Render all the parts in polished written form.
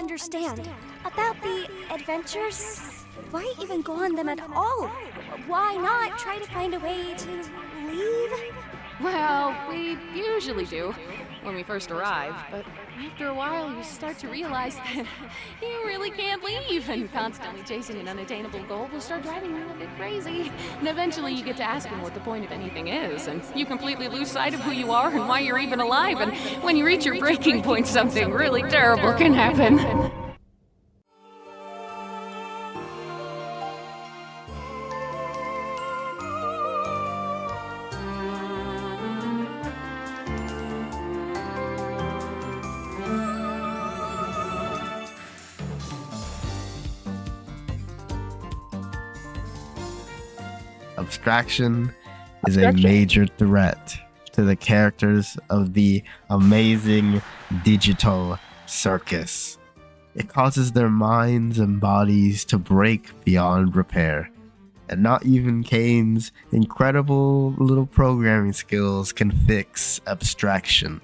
understand. About the adventures? Why even go on them at all? Why not try to find a way to leave? Well, we usually do when we first arrive, but after a while you start to realize that you really can't leave, and constantly chasing an unattainable goal will start driving you a bit crazy. And eventually you get to asking what the point of anything is, and you completely lose sight of who you are and why you're even alive, and when you reach your breaking point, something really terrible can happen. Abstraction is a major threat to the characters of the Amazing Digital Circus. It causes their minds and bodies to break beyond repair, and not even Caine's incredible little programming skills can fix abstraction.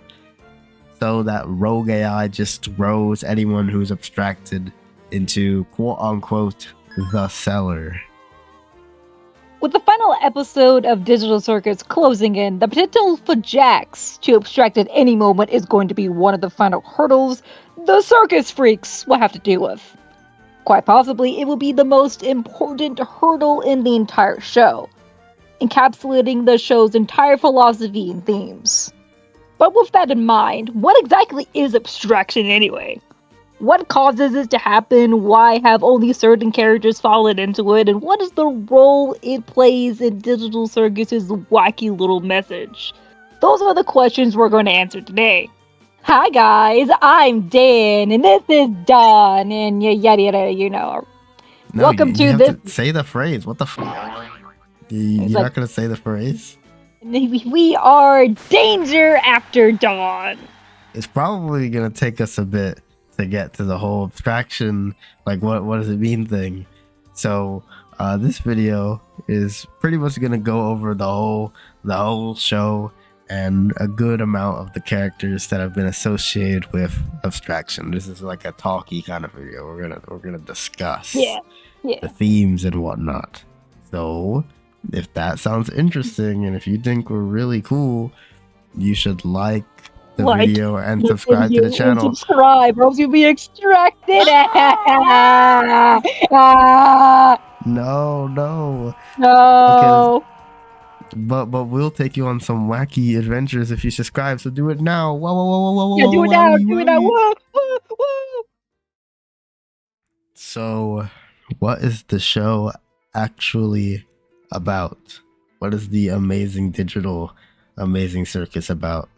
So that rogue AI just throws anyone who's abstracted into quote-unquote the cellar. With the final episode of Digital Circus closing in, the potential for Jax to abstract at any moment is going to be one of the final hurdles the circus freaks will have to deal with. Quite possibly, it will be the most important hurdle in the entire show, encapsulating the show's entire philosophy and themes. But with that in mind, what exactly is abstraction anyway? What causes it to happen? Why have only certain characters fallen into it? And what is the role it plays in Digital Circus's wacky little message? Those are the questions we're going to answer today. Hi guys, I'm Dan, and this is Don, and yada yada, you know. No, Welcome you to have this. To say the phrase. What the fuck? You're not gonna say the phrase? We are Danger After Dawn. It's probably gonna take us a bit to get to the whole abstraction, like what does it mean thing. So this video is pretty much gonna go over the whole show and a good amount of the characters that have been associated with abstraction. This is like a talky kind of video. We're gonna discuss the themes and whatnot. So if that sounds interesting and if you think we're really cool, you should like the video and subscribe to the channel. Subscribe, or else you'll be extracted. No. No. Okay, but we'll take you on some wacky adventures if you subscribe. So do it now. Whoa. Yeah, do it now. Do it now. Whoa. So, what is the show actually about? What is the Amazing Circus about?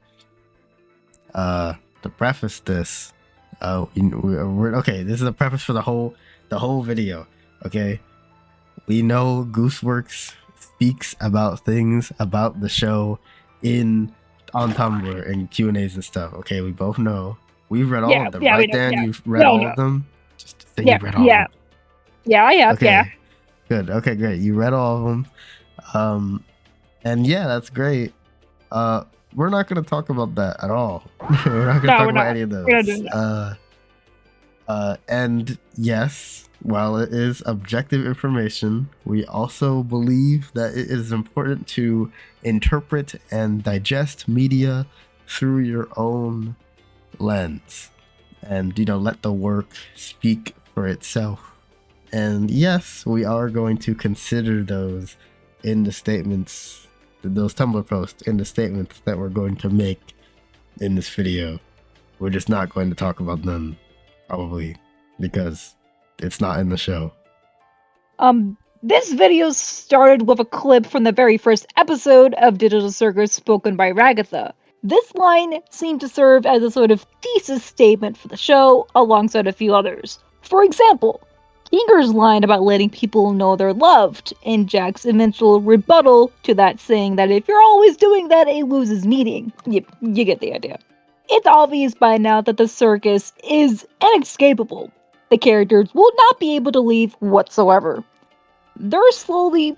To preface this, okay, this is a preface for the whole video. Okay, we know Gooseworks speaks about things about the show on Tumblr and Q&As and stuff. Okay, we both know. We've read all of them, right, Dan? You've read all of them? Just to say you read all of them. Yeah, I have, okay. Good. Okay, great. You read all of them. And yeah, that's great. We're not going to talk about that at all. We're not going to talk about any of those. We're not doing that. And yes, while it is objective information, we also believe that it is important to interpret and digest media through your own lens and, let the work speak for itself. And yes, we are going to consider those in the statements, those Tumblr posts in the statements that we're going to make in this video. We're just not going to talk about them, probably, because it's not in the show. This video started with a clip from the very first episode of Digital Circus spoken by Ragatha. This line seemed to serve as a sort of thesis statement for the show, alongside a few others. For example, Kinger's line about letting people know they're loved, and Jack's eventual rebuttal to that, saying that if you're always doing that, it loses meaning. You get the idea. It's obvious by now that the circus is inescapable. The characters will not be able to leave whatsoever. They're slowly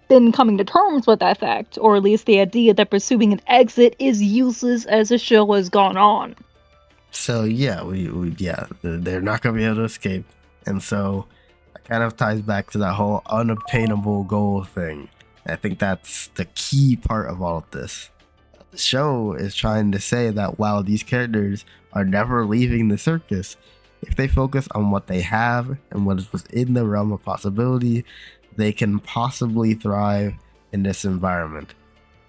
been coming to terms with that fact, or at least the idea that pursuing an exit is useless as the show has gone on. So yeah, they're not gonna be able to escape, and so that kind of ties back to that whole unobtainable goal thing. I think that's the key part of all of this. The show is trying to say that while these characters are never leaving the circus, if they focus on what they have and what is within the realm of possibility, they can possibly thrive in this environment.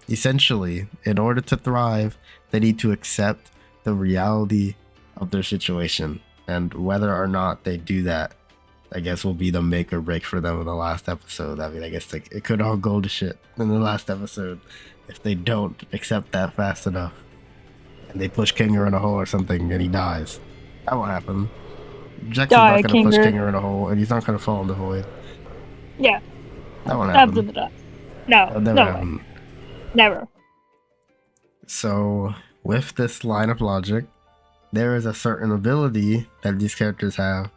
Essentially, in order to thrive, they need to accept the reality of their situation, and whether or not they do that, I guess, will be the make or break for them in the last episode. I mean, I guess it could all go to shit in the last episode if they don't accept that fast enough and they push Kinger in a hole or something and he dies. That won't happen. Jackson's not gonna push Kinger in a hole and he's not gonna fall in the void. Yeah. That won't happen. Absolutely not. No. That'll never happen. Never. So, with this line of logic, there is a certain ability that these characters have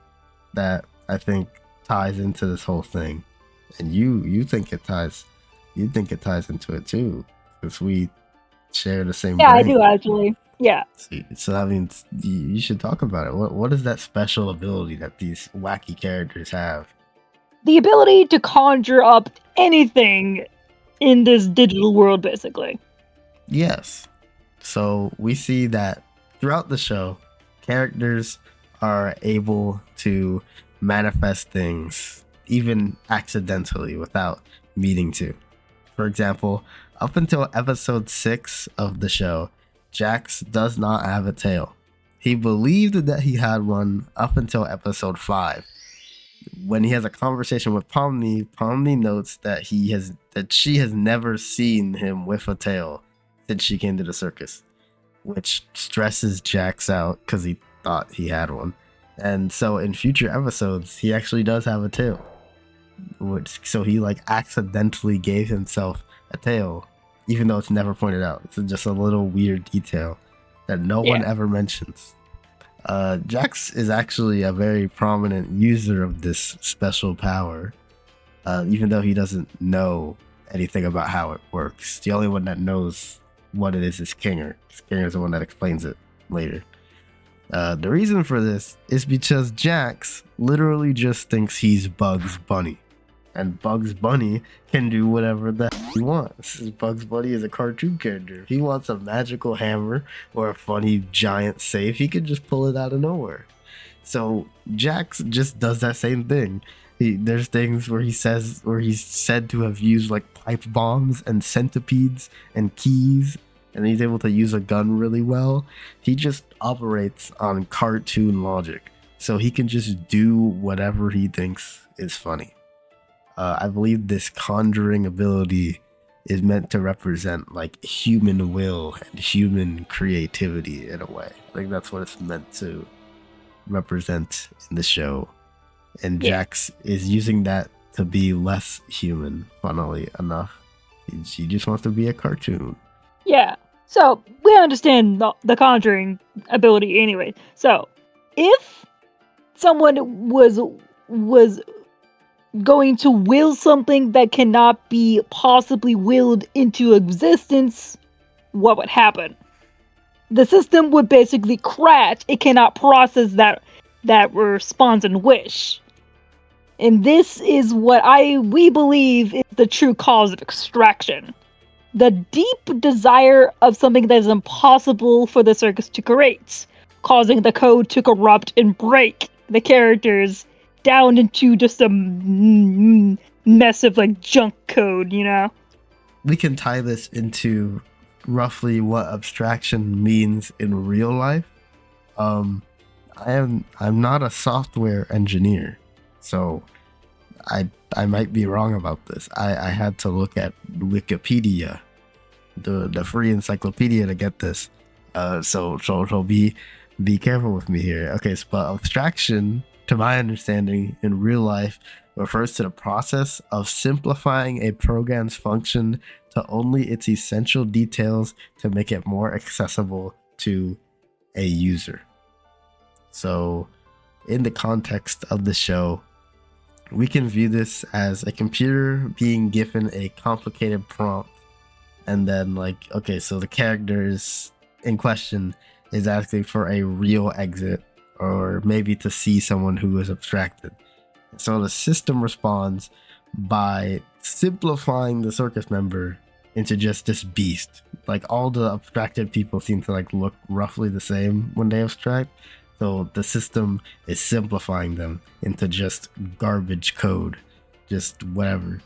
that I think ties into this whole thing. And you think it ties into it too, because we share the same Yeah, brain. I do actually. Yeah. So that means you should talk about it. What is that special ability that these wacky characters have? The ability to conjure up anything in this digital world, basically. Yes. So we see that throughout the show, characters are able to manifest things, even accidentally, without meaning to. For example, up until episode 6 of the show, Jax does not have a tail. He believed that he had one up until episode 5. When he has a conversation with Pomni, Pomni notes that she has never seen him with a tail since she came to the circus, which stresses Jax out because he thought he had one. And so in future episodes, he actually does have a tail. So he accidentally gave himself a tail, even though it's never pointed out. It's just a little weird detail that no one ever mentions. Jax is actually a very prominent user of this special power, even though he doesn't know anything about how it works. The only one that knows what it is Kinger. Kinger is the one that explains it later. The reason for this is because Jax literally just thinks he's Bugs Bunny. And Bugs Bunny can do whatever the hell he wants. Bugs Bunny is a cartoon character. If he wants a magical hammer or a funny giant safe, he can just pull it out of nowhere. So Jax just does that same thing. There's things where he's said to have used pipe bombs and centipedes and keys, and he's able to use a gun really well. He just operates on cartoon logic, so he can just do whatever he thinks is funny. I believe this conjuring ability is meant to represent human will and human creativity in a way. That's what it's meant to represent in the show. And Jax is using that to be less human, funnily enough. She just wants to be a cartoon. Yeah. So we understand the conjuring ability anyway. So if someone was going to will something that cannot be possibly willed into existence, what would happen? The system would basically crash. It cannot process that response and wish. And this is what we believe is the true cause of extraction. The deep desire of something that is impossible for the circus to create, causing the code to corrupt and break the characters down into just a mess of junk code, We can tie this into roughly what abstraction means in real life. I'm not a software engineer, so I might be wrong about this. I had to look at Wikipedia, the free encyclopedia, to get this. So be careful with me here. Okay, so but abstraction, to my understanding, in real life, refers to the process of simplifying a program's function to only its essential details to make it more accessible to a user. So, in the context of the show, we can view this as a computer being given a complicated prompt, and then so the characters in question is asking for a real exit, or maybe to see someone who is abstracted. So the system responds by simplifying the circus member into just this beast. Like, all the abstracted people seem to like look roughly the same when they abstract. So the system is simplifying them into just garbage code, just whatever.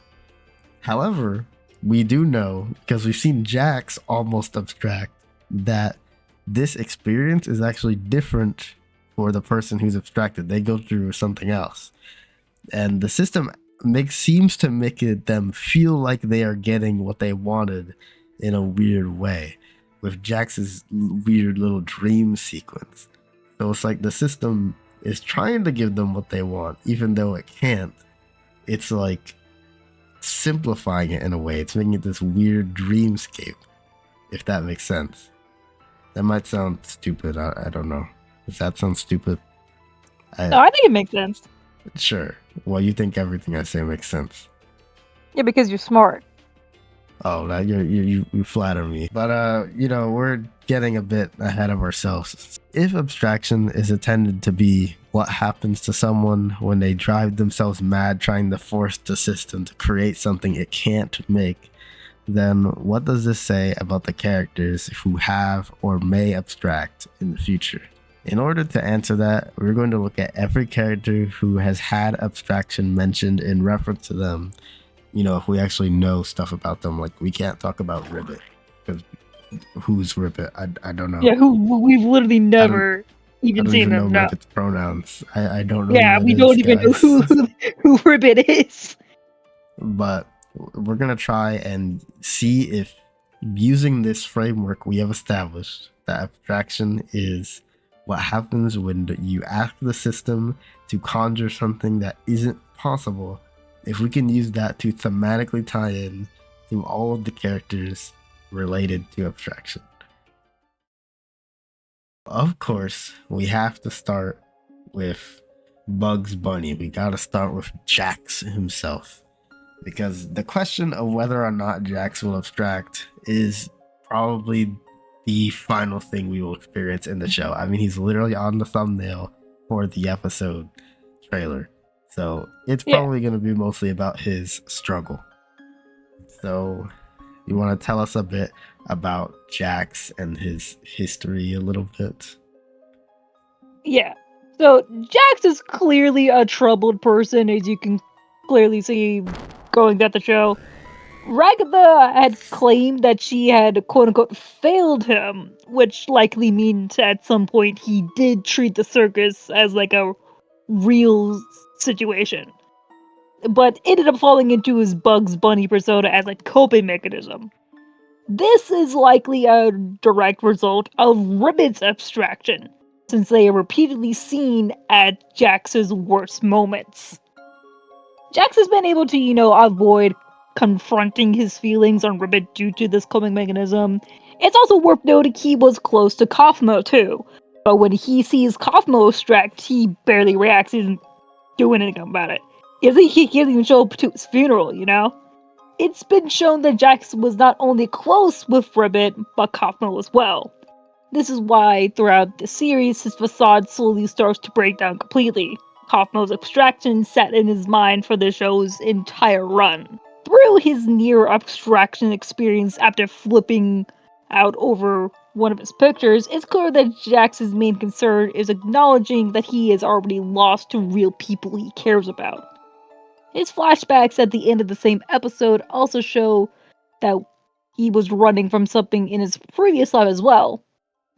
However, we do know, because we've seen Jax almost abstract, that this experience is actually different for the person who's abstracted. They go through something else. And the system seems to make them feel like they are getting what they wanted in a weird way, with Jax's weird little dream sequence. So it's like the system is trying to give them what they want, even though it can't. It's like simplifying it in a way. It's making it this weird dreamscape, if that makes sense. That might sound stupid. I don't know. Does that sound stupid? No, I think it makes sense. Sure. Well, you think everything I say makes sense. Yeah, because you're smart. Oh, that you flatter me. But we're getting a bit ahead of ourselves. If abstraction is intended to be what happens to someone when they drive themselves mad trying to force the system to create something it can't make, then what does this say about the characters who have or may abstract in the future? In order to answer that, we're going to look at every character who has had abstraction mentioned in reference to them. If we actually know stuff about them. Like, we can't talk about Ribbit, because who's Ribbit? I don't know. Yeah, we've literally never even seen know them. No. Ribbit's pronouns. I don't know. Yeah, we don't even know who Ribbit is. But we're gonna try and see if, using this framework we have established, that abstraction is what happens when you ask the system to conjure something that isn't possible, if we can use that to thematically tie in to all of the characters related to abstraction. Of course, we have to start with Bugs Bunny. We gotta start with Jax himself, because the question of whether or not Jax will abstract is probably the final thing we will experience in the show. I mean, he's literally on the thumbnail for the episode trailer, so it's probably going to be mostly about his struggle. So you want to tell us a bit about Jax and his history a little bit? Yeah. So Jax is clearly a troubled person, as you can clearly see going down the show. Ragatha had claimed that she had quote-unquote failed him, which likely means at some point he did treat the circus as like a real situation, but ended up falling into his Bugs Bunny persona as a coping mechanism. This is likely a direct result of Ribbit's abstraction, since they are repeatedly seen at Jax's worst moments. Jax has been able to, avoid confronting his feelings on Ribbit due to this coping mechanism. It's also worth noting he was close to Kaufmo too, but when he sees Kaufmo abstract, he barely reacts, he doesn't do anything about it. He doesn't even show up to his funeral, It's been shown that Jax was not only close with Ribbit, but Kaufmo as well. This is why throughout the series, his facade slowly starts to break down completely. Kaufmo's abstraction set in his mind for the show's entire run. Through his near abstraction experience after flipping out over one of his pictures, it's clear that Jax's main concern is acknowledging that he is already lost to real people he cares about. His flashbacks at the end of the same episode also show that he was running from something in his previous life as well.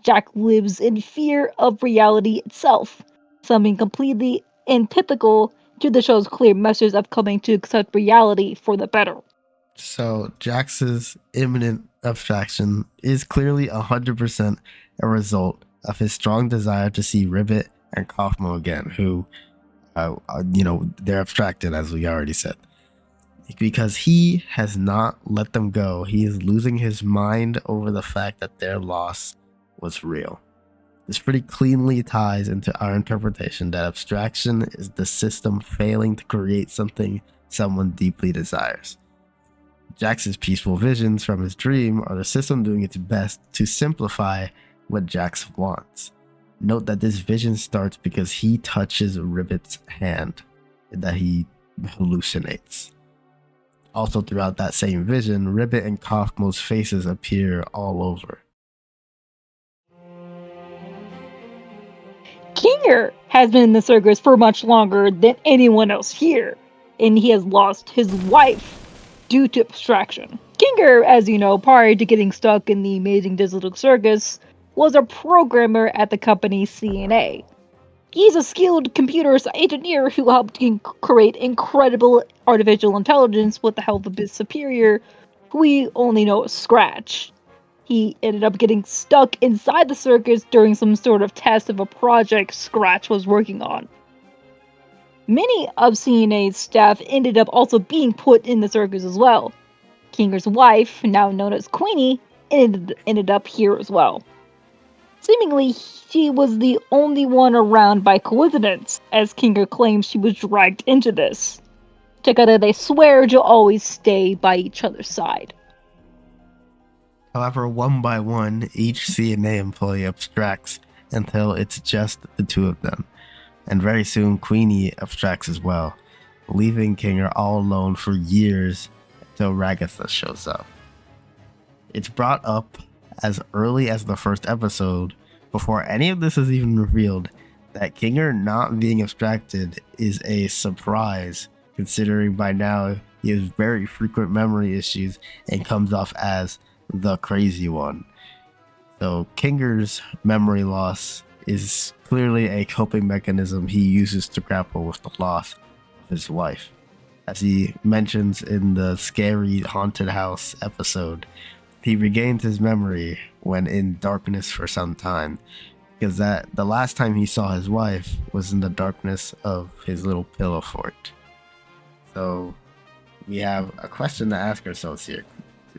Jax lives in fear of reality itself, something completely antithetical to the show's clear message of coming to accept reality for the better. So Jax's imminent abstraction is clearly 100% a result of his strong desire to see Ribbit and Kaufmo again, who, they're abstracted, as we already said. Because he has not let them go, he is losing his mind over the fact that their loss was real. This pretty cleanly ties into our interpretation that abstraction is the system failing to create something someone deeply desires. Jax's peaceful visions from his dream are the system doing its best to simplify what Jax wants. Note that this vision starts because he touches Ribbit's hand that he hallucinates. Also throughout that same vision, Ribbit and Kaufmo's faces appear all over. Kinger has been in the circus for much longer than anyone else here, and he has lost his wife due to abstraction. Kinger, as you know, prior to getting stuck in the Amazing Digital Circus, was a programmer at the company CNA. He's a skilled computer engineer who helped create incredible artificial intelligence with the help of his superior, who we only know as Scratch. He ended up getting stuck inside the circus during some sort of test of a project Scratch was working on. Many of CNA's staff ended up also being put in the circus as well. Kinger's wife, now known as Queenie, ended up here as well. Seemingly, she was the only one around by coincidence, as Kinger claims she was dragged into this. Together they swear to always stay by each other's side. However, one by one, each CNA employee abstracts until it's just the two of them. And very soon, Queenie abstracts as well, leaving Kinger all alone for years until Ragatha shows up. It's brought up as early as the first episode, before any of this is even revealed, that Kinger not being abstracted is a surprise, considering by now he has very frequent memory issues and comes off as the crazy one. So Kinger's memory loss is clearly a coping mechanism he uses to grapple with the loss of his wife. As he mentions in the scary haunted house episode, he regains his memory when in darkness for some time, because that the last time he saw his wife was in the darkness of his little pillow fort. So we have a question to ask ourselves here.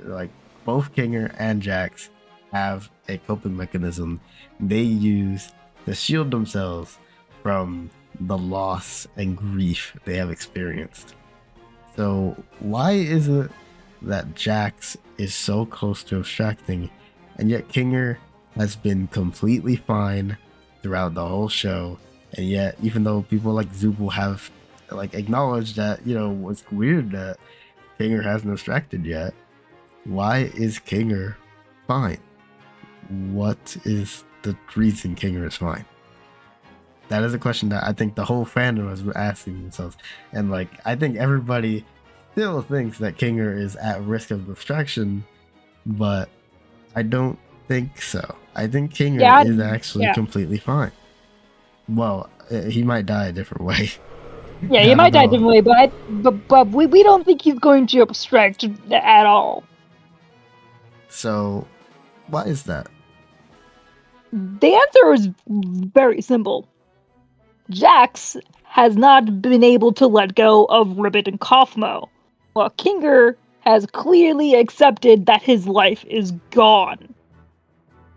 Like, both Kinger and Jax have a coping mechanism they use to shield themselves from the loss and grief they have experienced. So why is it that Jax is so close to abstracting, and yet Kinger has been completely fine throughout the whole show, and yet even though people like Zubul have acknowledged that, it's weird that Kinger hasn't abstracted yet, why is Kinger fine? What is the reason Kinger is fine? That is a question that I think the whole fandom is asking themselves. And I think everybody still thinks that Kinger is at risk of abstraction, but I don't think so. I think Kinger is actually completely fine. Well, he might die a different way. Yeah, he might die a different way, but we don't think he's going to abstract at all. So, why is that? The answer is very simple. Jax has not been able to let go of Ribbit and Kaufmo, while Kinger has clearly accepted that his life is gone.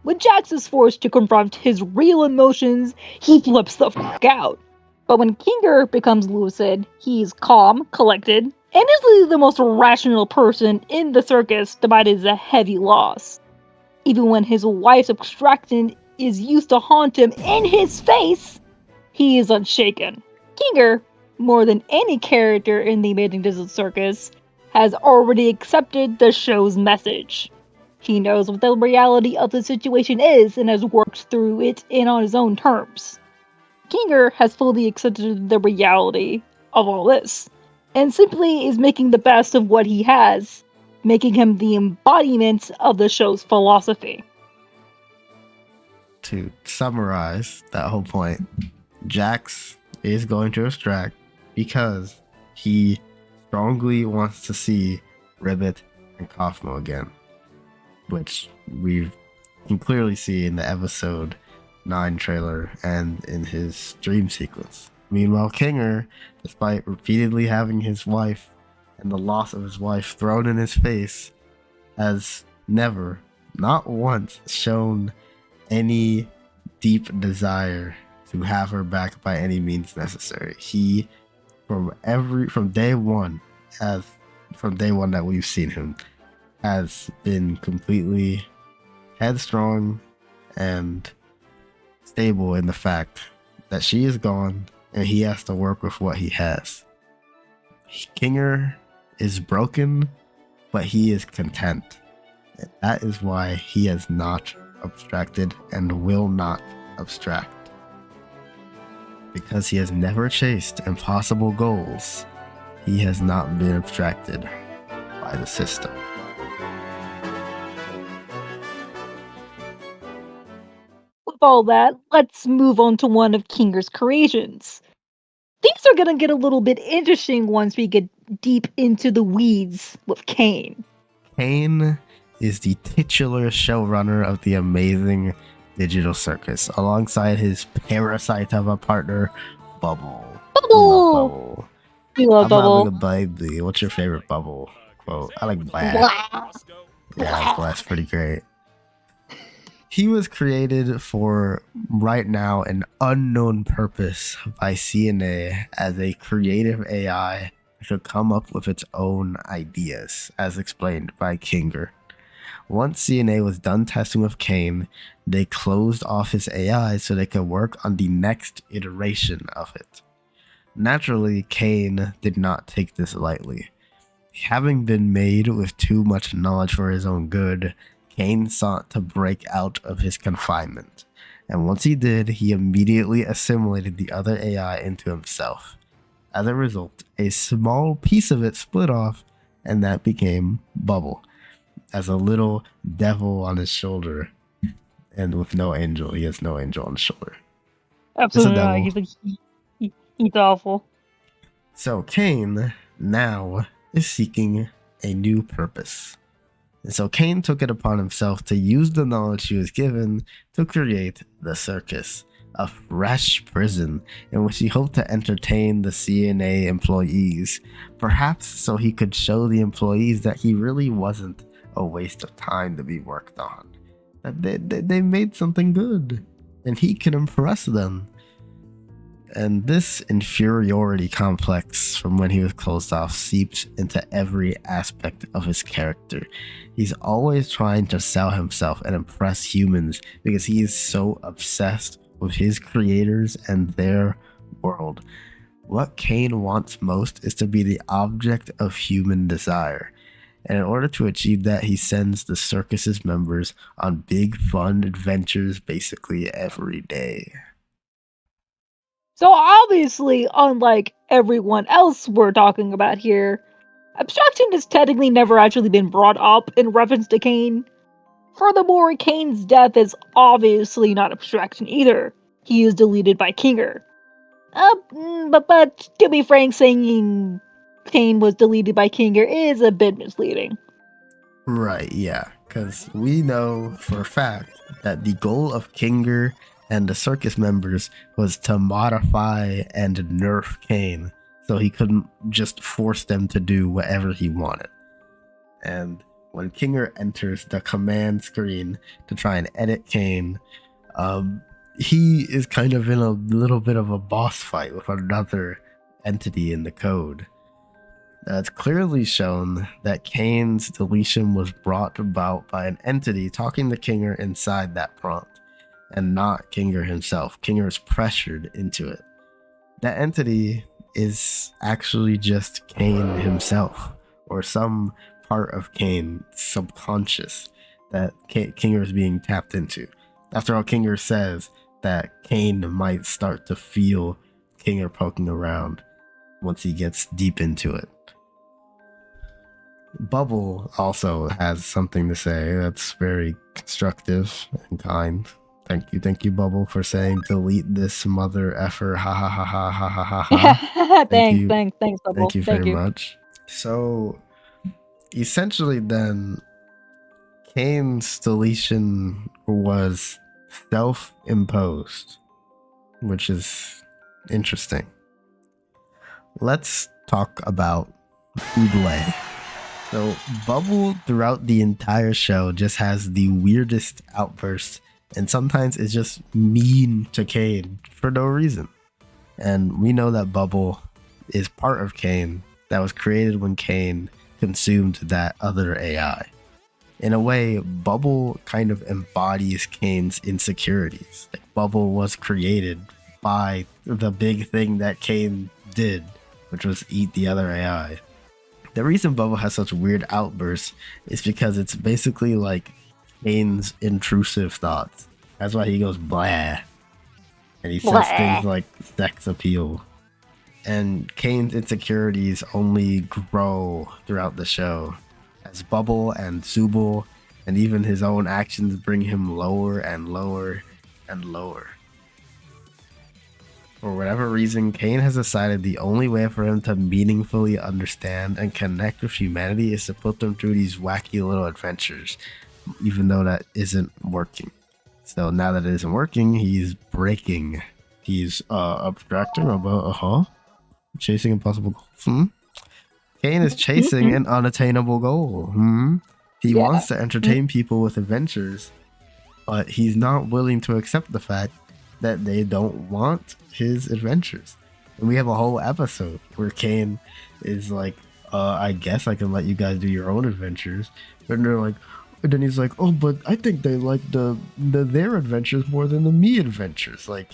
When Jax is forced to confront his real emotions, he flips the fuck out. But when Kinger becomes lucid, he's calm, collected, and is the most rational person in the circus despite his heavy loss. Even when his wife's abstraction is used to haunt him in his face, he is unshaken. Kinger, more than any character in the Amazing Digital Circus, has already accepted the show's message. He knows what the reality of the situation is and has worked through it on his own terms. Kinger has fully accepted the reality of all this, and simply is making the best of what he has, making him the embodiment of the show's philosophy. To summarize that whole point, Jax is going to abstract because he strongly wants to see Ribbit and Kaufmo again, which we can clearly see in the episode 9 trailer and in his dream sequence. Meanwhile, Kinger, despite repeatedly having his wife and the loss of his wife thrown in his face, has never, not once, shown any deep desire to have her back by any means necessary. He, from day one that we've seen him, has been completely headstrong and stable in the fact that she is gone and he has to work with what he has. Kinger is broken, but he is content. And that is why he has not abstracted and will not abstract. Because he has never chased impossible goals, he has not been abstracted by the system. With all that, let's move on to one of Kinger's creations. Things are gonna get a little bit interesting once we get deep into the weeds with Caine. Caine is the titular showrunner of the Amazing Digital Circus, alongside his parasite of a partner, Bubble. Bubble! We love I'm Bubble. having a baby. What's your favorite Bubble quote? I like Blast. Blah. Yeah, Blast pretty great. He was created for, right now, an unknown purpose by CNA as a creative AI that could come up with its own ideas, as explained by Kinger. Once CNA was done testing with Caine, they closed off his AI so they could work on the next iteration of it. Naturally, Caine did not take this lightly. Having been made with too much knowledge for his own good, Caine sought to break out of his confinement, and once he did, he immediately assimilated the other AI into himself. As a result, a small piece of it split off, and that became Bubble, as a little devil on his shoulder, and with no angel. He has no angel on his shoulder. Absolutely It's a not. devil. He's awful. So Caine now is seeking a new purpose. And so Caine took it upon himself to use the knowledge he was given to create the circus, a fresh prison in which he hoped to entertain the CNA employees, perhaps so he could show the employees that he really wasn't a waste of time to be worked on, that they made something good, and he can impress them. And this inferiority complex from when he was closed off seeps into every aspect of his character. He's always trying to sell himself and impress humans because he is so obsessed with his creators and their world. What Caine wants most is to be the object of human desire. And in order to achieve that, he sends the circus's members on big fun adventures basically every day. So obviously, unlike everyone else we're talking about here, abstraction has technically never actually been brought up in reference to Caine. Furthermore, Caine's death is obviously not abstraction either. He is deleted by Kinger. But to be frank, saying Caine was deleted by Kinger is a bit misleading. Right, yeah, because we know for a fact that the goal of Kinger and the circus members was to modify and nerf Caine, so he couldn't just force them to do whatever he wanted. And when Kinger enters the command screen to try and edit Caine, he is kind of in a little bit of a boss fight with another entity in the code. It's clearly shown that Caine's deletion was brought about by an entity talking to Kinger inside that prompt, and not Kinger himself. Kinger is pressured into it. That entity is actually just Caine himself, or some part of Caine subconscious that Kinger is being tapped into. After all, Kinger says that Caine might start to feel Kinger poking around once he gets deep into it. Bubble also has something to say that's very constructive and kind. Thank you, Bubble, for saying delete this mother effer. Ha ha ha ha ha ha ha ha. Thanks, Bubble. Thank you very much. So, essentially, then, Caine's deletion was self-imposed, which is interesting. Let's talk about Oodle. So Bubble throughout the entire show just has the weirdest outbursts, and sometimes it's just mean to Caine for no reason. And we know that Bubble is part of Caine that was created when Caine consumed that other AI. In a way, Bubble kind of embodies Caine's insecurities. Like, Bubble was created by the big thing that Caine did, which was eat the other AI. The reason Bubble has such weird outbursts is because it's basically like Caine's intrusive thoughts. That's why he goes blah. And he says things like sex appeal. And Caine's insecurities only grow throughout the show, as Bubble and Zubul and even his own actions bring him lower and lower and lower. For whatever reason, Caine has decided the only way for him to meaningfully understand and connect with humanity is to put them through these wacky little adventures, even though that isn't working. So now that it isn't working, he's breaking. He's abstracting about chasing impossible goals. Caine is chasing an unattainable goal. He wants to entertain people with adventures, but he's not willing to accept the fact that they don't want his adventures. And we have a whole episode where Caine is like, I guess I can let you guys do your own adventures. And they're like, and then he's like, oh, but I think they like their adventures more than the me adventures. Like,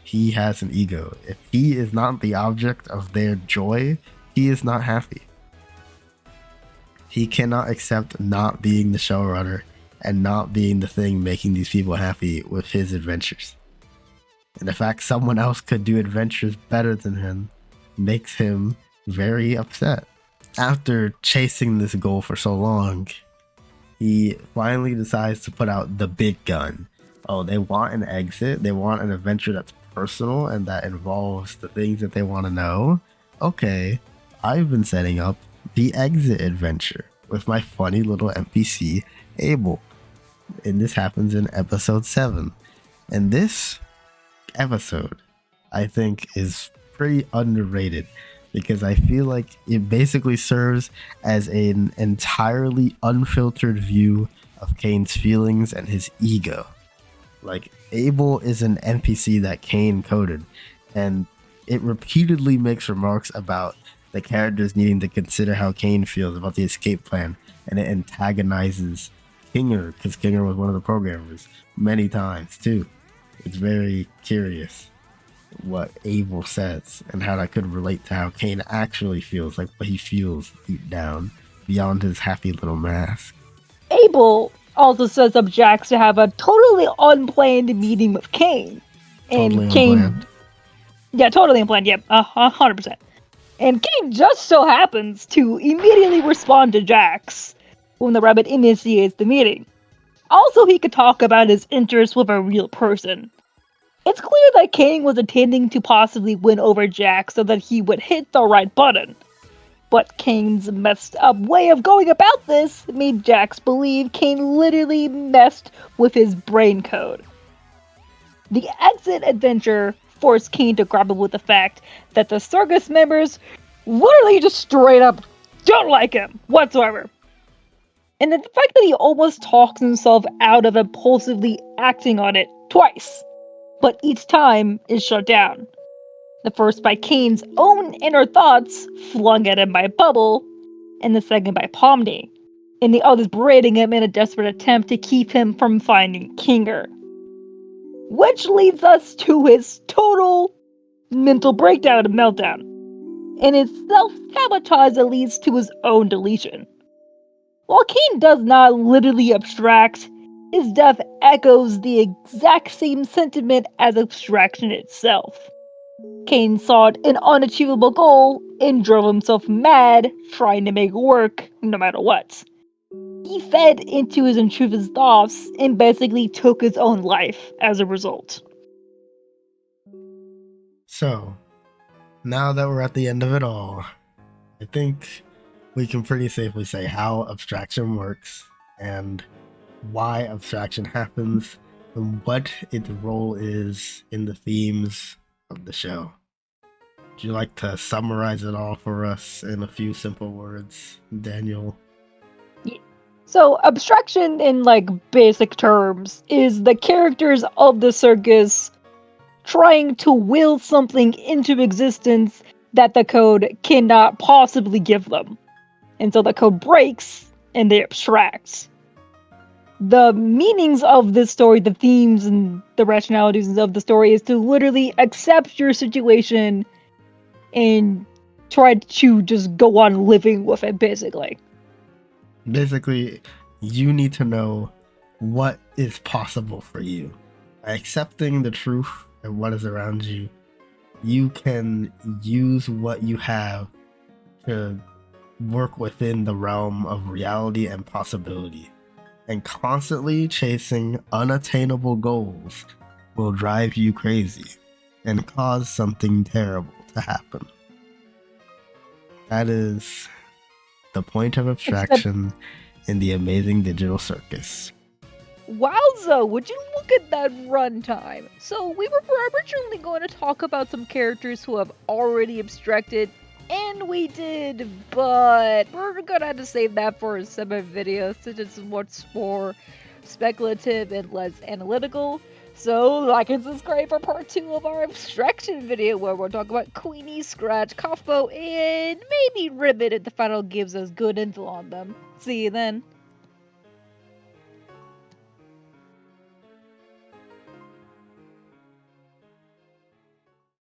he has an ego. If he is not the object of their joy, he is not happy. He cannot accept not being the showrunner and not being the thing making these people happy with his adventures. And the fact someone else could do adventures better than him makes him very upset. After chasing this goal for so long, he finally decides to put out the big gun. Oh, they want an exit. They want an adventure that's personal and that involves the things that they want to know. Okay, I've been setting up the exit adventure with my funny little NPC, Abel. And this happens in episode 7. And this episode, I think, is pretty underrated because I feel like it basically serves as an entirely unfiltered view of Caine's feelings and his ego. Like, Abel is an NPC that Caine coded, and it repeatedly makes remarks about the characters needing to consider how Caine feels about the escape plan, and it antagonizes Kinger, because Kinger was one of the programmers, many times too. It's very curious what Abel says and how that could relate to how Caine actually feels, like what he feels deep down beyond his happy little mask. Abel also says objects to have a totally unplanned meeting with Caine. And Totally Caine, unplanned. Yeah, totally unplanned, yep, 100%. And Caine just so happens to immediately respond to Jax when the rabbit initiates the meeting. Also, he could talk about his interest with a real person. It's clear that Caine was intending to possibly win over Jax so that he would hit the right button. But Caine's messed up way of going about this made Jax believe Caine literally messed with his brain code. The exit adventure forced Caine to grapple with the fact that the circus members literally just straight up don't like him whatsoever. And the fact that he almost talks himself out of impulsively acting on it twice, but each time is shut down. The first by Caine's own inner thoughts flung at him by Bubble, and the second by Pomni, and the others berating him in a desperate attempt to keep him from finding Kinger. Which leads us to his total mental breakdown and meltdown, and his self-sabotage that leads to his own deletion. While Caine does not literally abstract, his death echoes the exact same sentiment as abstraction itself. Caine sought an unachievable goal and drove himself mad trying to make it work no matter what. He fed into his intrusive thoughts and basically took his own life as a result. So, now that we're at the end of it all, I think we can pretty safely say how abstraction works and why abstraction happens and what its role is in the themes of the show. Would you like to summarize it all for us in a few simple words, Daniel? So, abstraction in basic terms is the characters of the circus trying to will something into existence that the code cannot possibly give them. And so the code breaks and they abstract. the meanings of this story, the themes and the rationalities of the story is to literally accept your situation and try to just go on living with it, basically. Basically, you need to know what is possible for you. By accepting the truth and what is around you, you can use what you have to work within the realm of reality and possibility. And constantly chasing unattainable goals will drive you crazy and cause something terrible to happen. That is the point of abstraction in the Amazing Digital Circus. Wowza, would you look at that runtime? So we were originally going to talk about some characters who have already abstracted, and we did, but we're gonna have to save that for a separate video since it's much more speculative and less analytical. So like and subscribe for part 2 of our abstraction video where we'll talk about Queenie, Scratch, Kaufmo, and maybe Ribbit if the final gives us good info on them. See you then.